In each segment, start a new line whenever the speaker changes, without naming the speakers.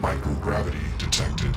Microgravity detected.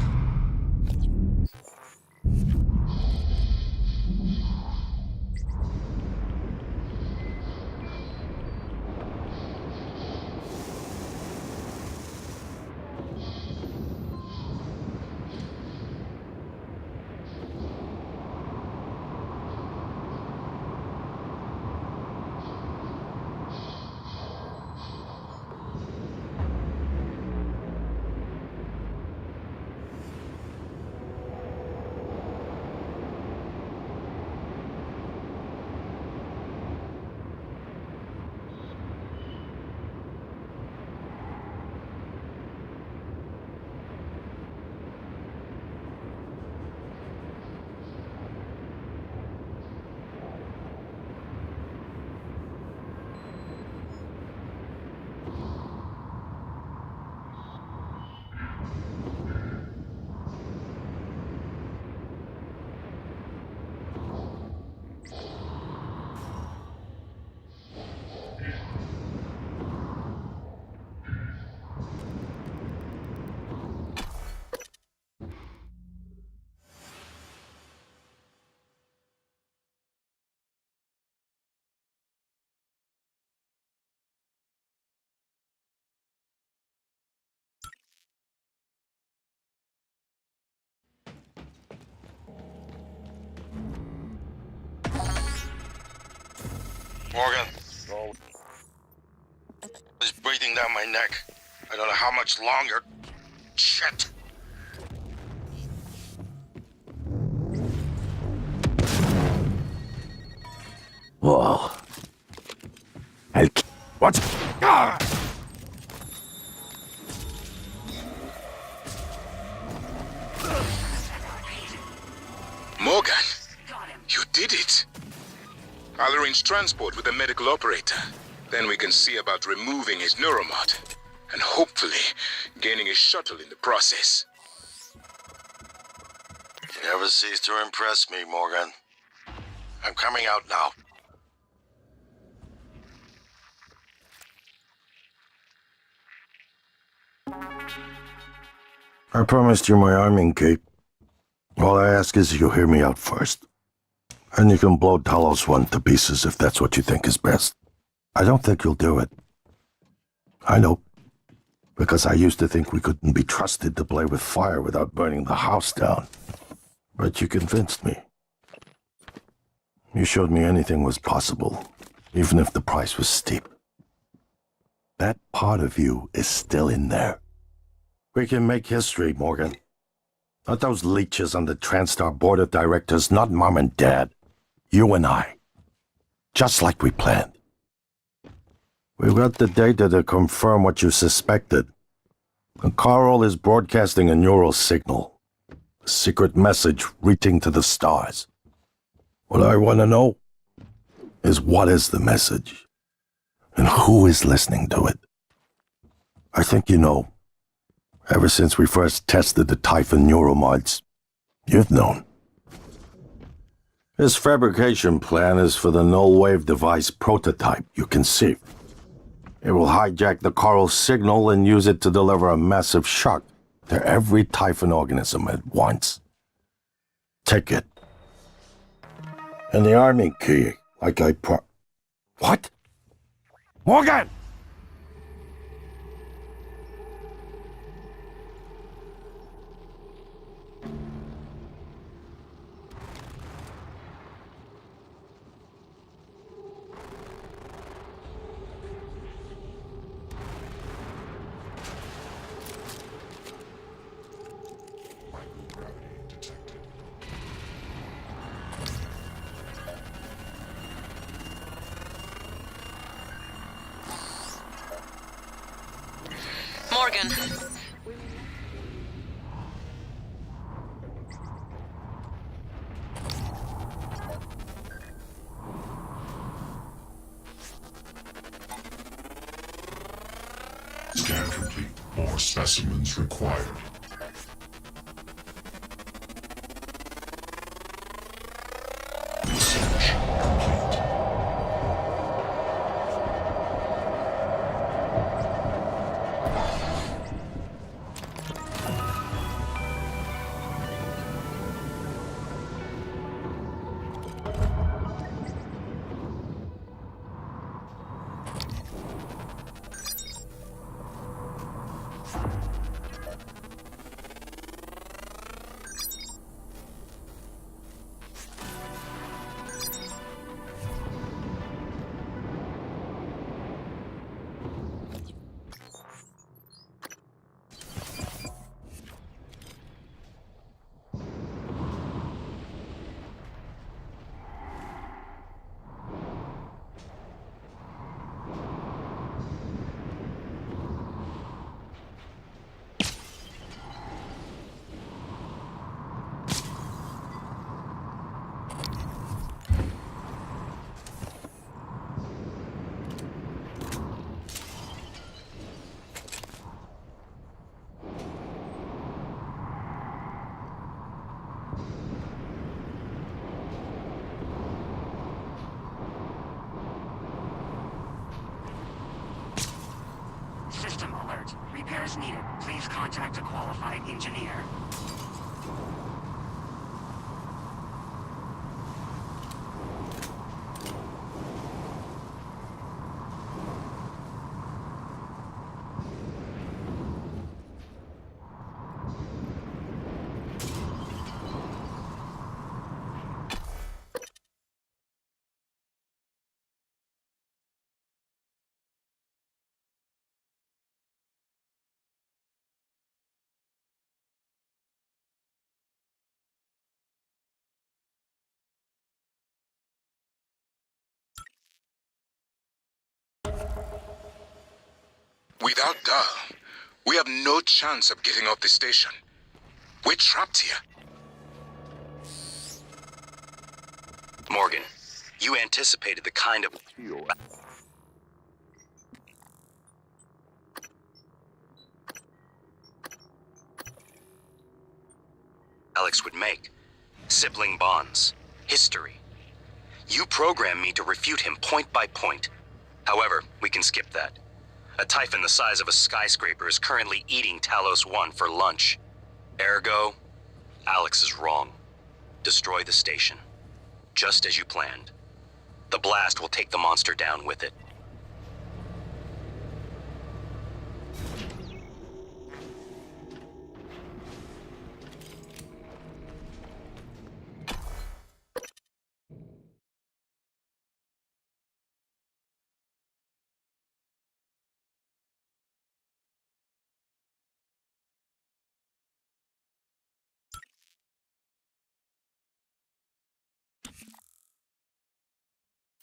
Morgan. It's breathing down my neck. I don't know how much longer. Shit.
Whoa. What? Ah!
Morgan, you did it. I'll arrange transport with the medical operator. Then we can see about removing his neuromod. And hopefully, gaining a shuttle in the process. You never cease to impress me, Morgan. I'm coming out now.
I promised you my arming cape. All I ask is you hear me out first. And you can blow Talos one to pieces if that's what you think is best. I don't think you'll do it. I know. Because I used to think we couldn't be trusted to play with fire without burning the house down. But you convinced me. You showed me anything was possible, even if the price was steep. That part of you is still in there. We can make history, Morgan. Not those leeches on the TranStar board of directors, not Mom and Dad. You and I. Just like we planned. We've got the data to confirm what you suspected. And Carl is broadcasting a neural signal. A secret message reaching to the stars. What I want to know is what is the message? And who is listening to it? I think you know. Ever since we first tested the Typhon neuromods, you've known. This fabrication plan is for the null-wave device prototype you conceived. It will hijack the Carl signal and use it to deliver a massive shock to every Typhon organism at once. Take it. And the arming key, like I What? Morgan!
Morgan.
Scan complete. More specimens required. Research complete.
contact a qualified engineer.
Without Dahl, we have no chance of getting off the station. We're trapped here.
Morgan, you anticipated the kind of... Alex would make. Sibling bonds. History. You programmed me to refute him point by point. However, we can skip that. A typhon the size of a skyscraper is currently eating Talos 1 for lunch. Ergo, Alex is wrong. Destroy the station. Just as you planned. The blast will take the monster down with it.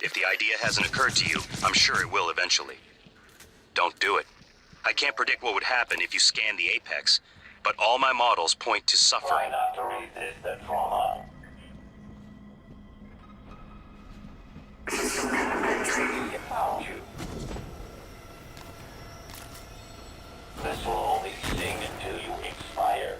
If the idea hasn't occurred to you, I'm sure it will eventually. Don't do it. I can't predict what would happen if you scan the apex, but all my models point to suffering.
Try not to resist the trauma. We found you. This will only sting until you expire.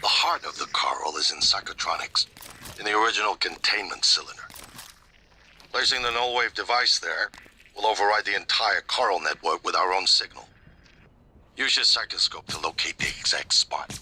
The heart of the coral is in psychotronics, in the original containment cylinder. Placing the null-wave device there will override the entire coral network with our own signal. Use your psychoscope to locate the exact spot.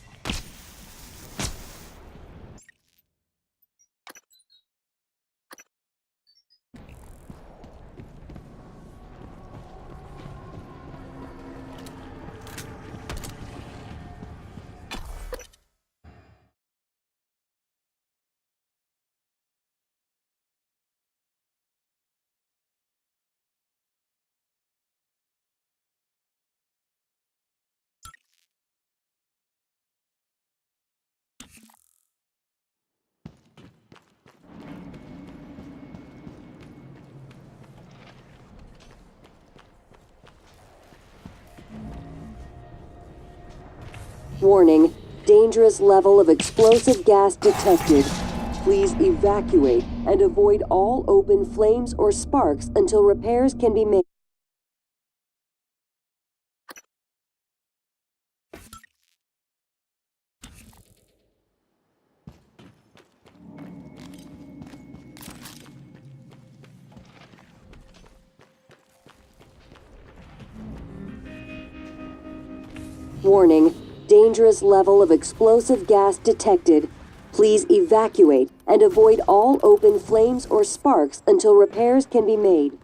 Warning, dangerous level of explosive gas detected. Please evacuate and avoid all open flames or sparks until repairs can be made. Warning, dangerous level of explosive gas detected. Please evacuate and avoid all open flames or sparks until repairs can be made.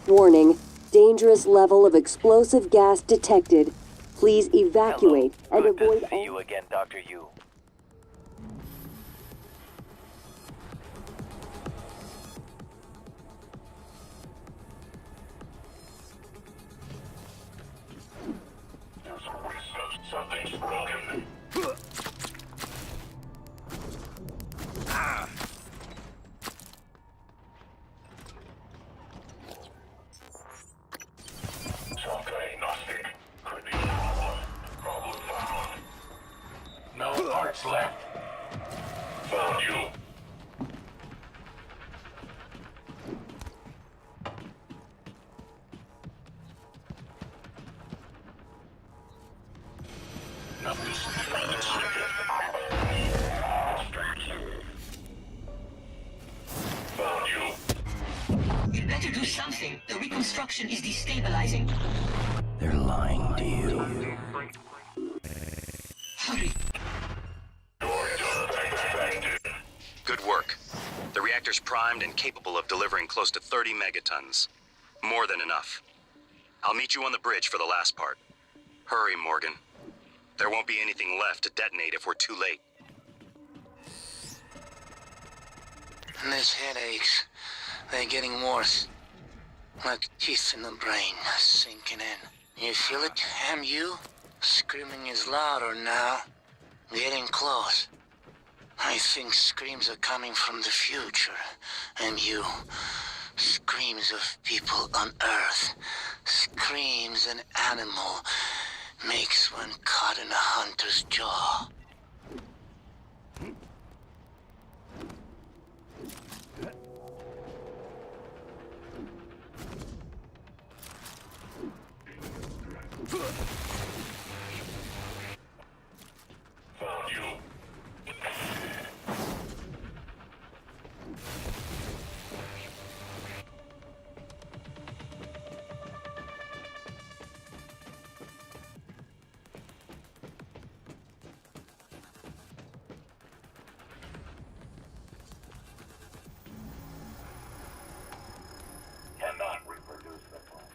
Warning, dangerous level of explosive gas detected. Please evacuate and
Good
avoid
to see
all...
you again, Dr. Yu.
Something's broken. Software agnostic. Could be a problem. Problem found. No parts left. Found you. Found you.
You better do something. The reconstruction is destabilizing.
They're lying to you.
Hurry.
Good work. The reactor's primed and capable of delivering close to 30 megatons. More than enough. I'll meet you on the bridge for the last part. Hurry, Morgan. There won't be anything left to detonate if we're too late.
These headaches, they're getting worse. Like teeth in the brain, sinking in. You feel it, MU? Screaming is louder now. Getting close. I think screams are coming from the future. MU. Screams of people on Earth. Screams an animal makes when caught in a hunter's jaw.
Found you.
Cannot reproduce the plant.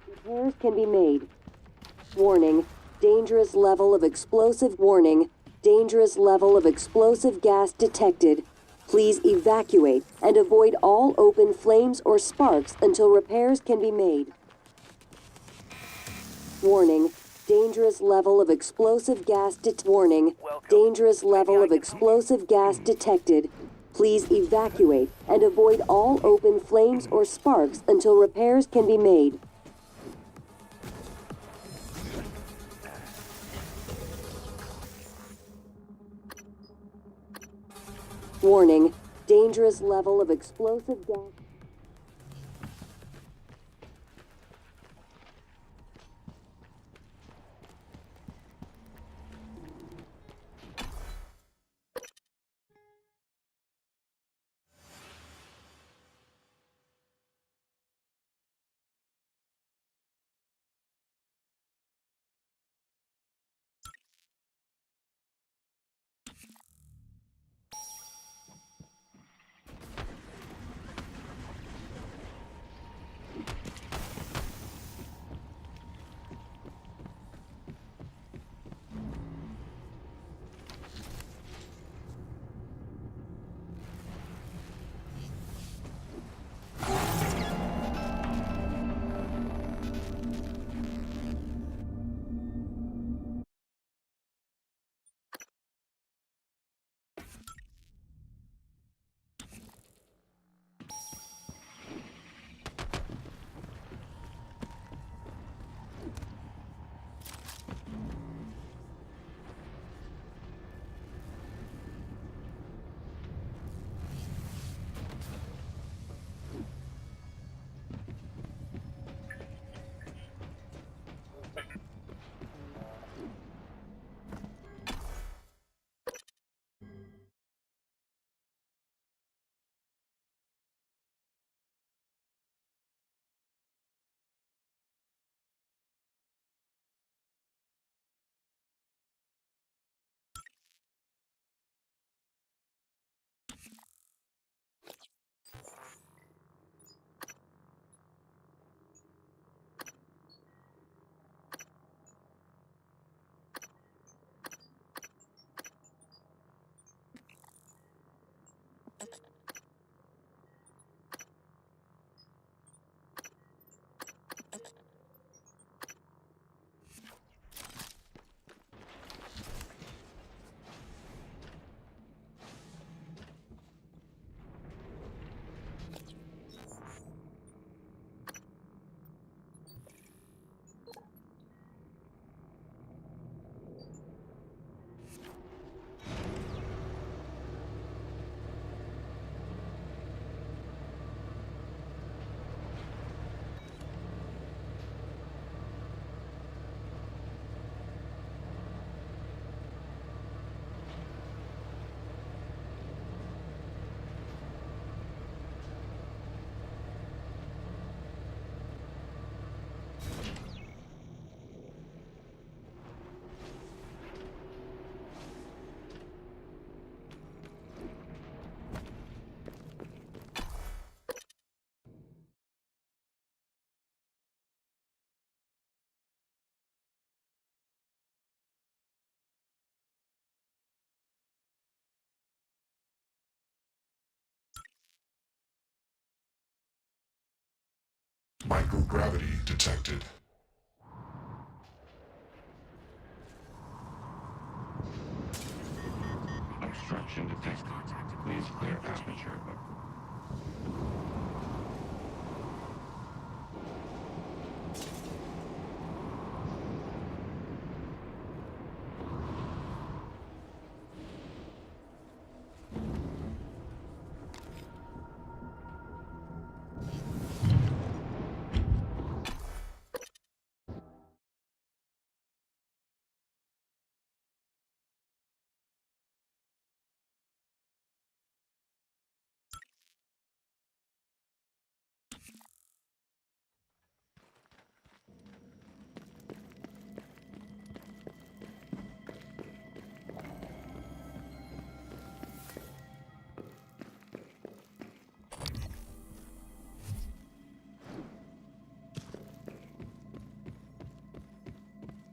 Repairs can be made. Warning, dangerous level of explosive warning. Dangerous level of explosive gas detected. Please evacuate and avoid all open flames or sparks until repairs can be made. Warning, dangerous level of explosive gas warning. Dangerous level of explosive gas detected. Please evacuate and avoid all open flames or sparks until repairs can be made. Warning, dangerous level of explosive gas.
Microgravity detected.
Obstruction detected. Please clear aperture.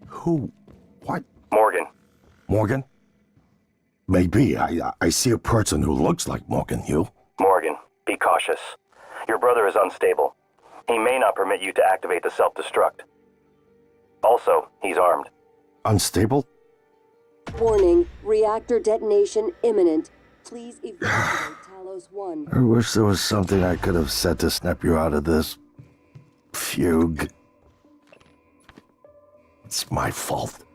Who? What?
Morgan.
Morgan? Maybe. I see a person who looks like Morgan, you.
Morgan, be cautious. Your brother is unstable. He may not permit you to activate the self-destruct. Also, he's armed.
Unstable?
Warning, reactor detonation imminent. Please evacuate Talos 1.
I wish there was something I could have said to snap you out of this. Fugue. It's my fault.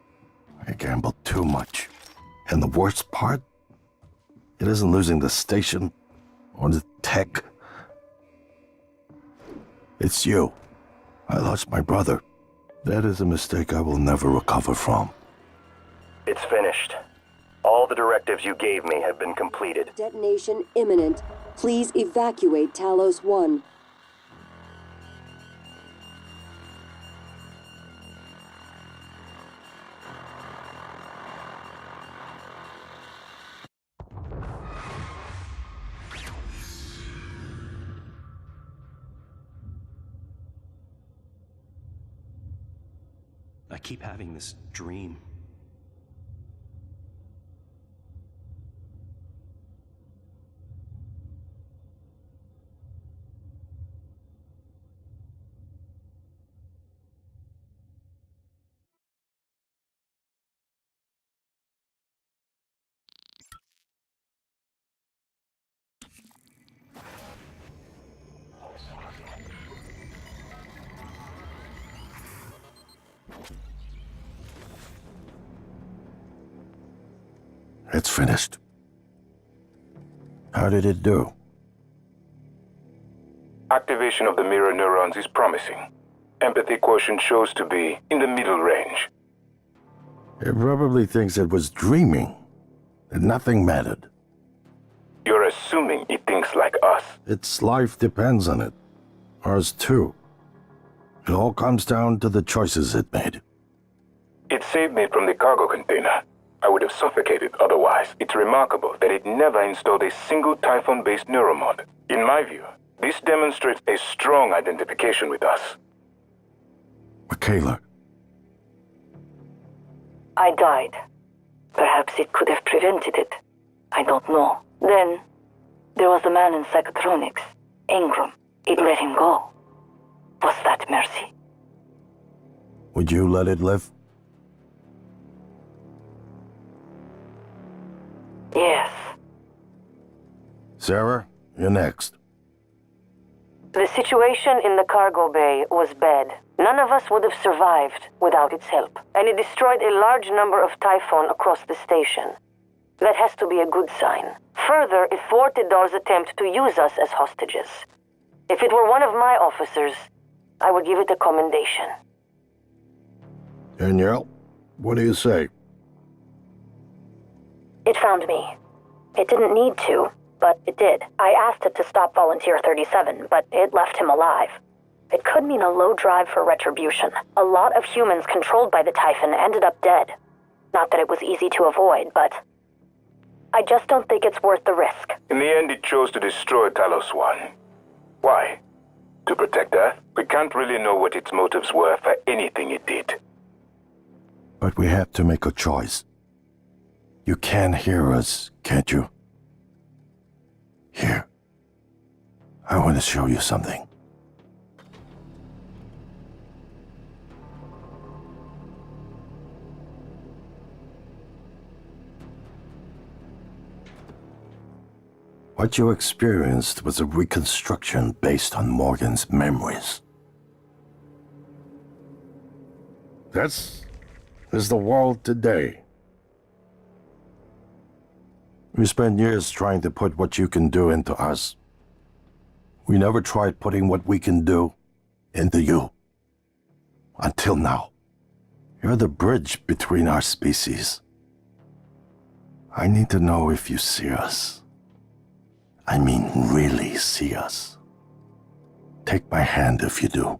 I gambled too much. And the worst part? It isn't losing the station or the tech. It's you. I lost my brother. That is a mistake I will never recover from.
It's finished. All the directives you gave me have been completed.
Detonation imminent. Please evacuate Talos 1.
I keep having this dream.
It's finished. How did it do?
Activation of the mirror neurons is promising. Empathy quotient shows to be in the middle range.
It probably thinks it was dreaming, that nothing mattered.
You're assuming it thinks like us.
Its life depends on it. Ours too. It all comes down to the choices it made.
It saved me from the cargo container. I would have suffocated otherwise. It's remarkable that it never installed a single Typhon-based neuromod. In my view, this demonstrates a strong identification with us.
Michaela.
I died. Perhaps it could have prevented it. I don't know. Then, there There was the man in psychotronics, Ingram. It let him go. Was that mercy?
Would you let it live?
Yes.
Sarah, you're next.
The situation in the cargo bay was bad. None of us would have survived without its help, and it destroyed a large number of Typhon across the station. That has to be a good sign. Further, it thwarted Dar's attempt to use us as hostages. If it were one of my officers, I would give it a commendation.
Danielle, what do you say?
It found me. It didn't need to, but it did. I asked it to stop Volunteer 37, but it left him alive. It could mean a low drive for retribution. A lot of humans controlled by the Typhon ended up dead. Not that it was easy to avoid, but I just don't think it's worth the risk.
In the end, it chose to destroy Talos 1. Why? To protect Earth? We can't really know what its motives were for anything it did.
But we have to make a choice. You can hear us, can't you? Here. I want to show you something. What you experienced was a reconstruction based on Morgan's memories. This is the world today. We spent years trying to put what you can do into us. We never tried putting what we can do into you. Until now. You're the bridge between our species. I need to know if you see us. I mean, really see us. Take my hand if you do.